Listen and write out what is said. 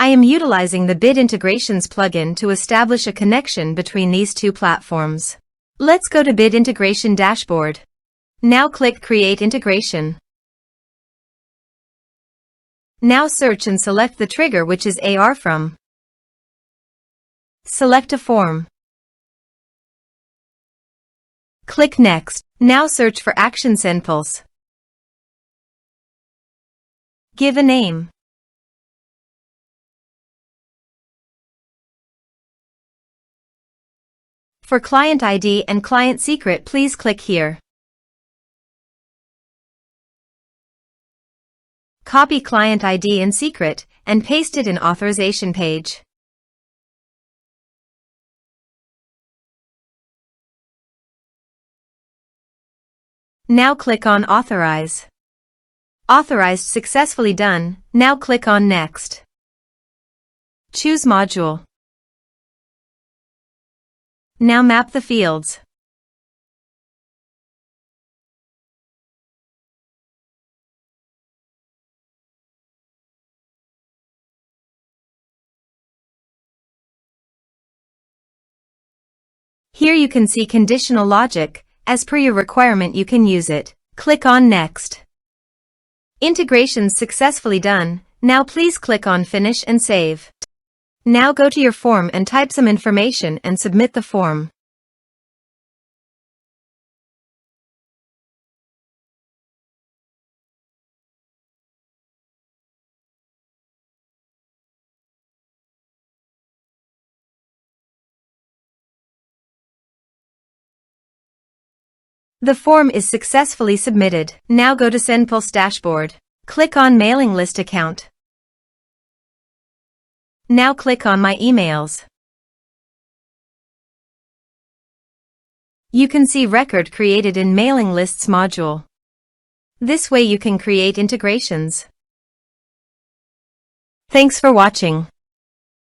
I am utilizing the Bid Integrations plugin to establish a connection between these two platforms. Let's go to Bid Integration Dashboard. Now click Create Integration. Now search and select the trigger, which is ARForms. Select a form. Click Next. Now search for Action SendPulse. Give a name. For client ID and client secret, please click here. Copy client ID and secret and paste it in authorization page. Now click on Authorize. Authorized successfully done. Now click on Next. Choose Module. Now map the fields. Here you can see conditional logic. As per your requirement, you can use it. Click on Next. Integrations successfully done. Now please click on Finish and Save. Now go to your form and type some information and submit the form. The form is successfully submitted. Now go to SendPulse dashboard. Click on Mailing List Account. Now click on My Emails. You can see record created in Mailing Lists module. This way you can create integrations. Thanks for watching.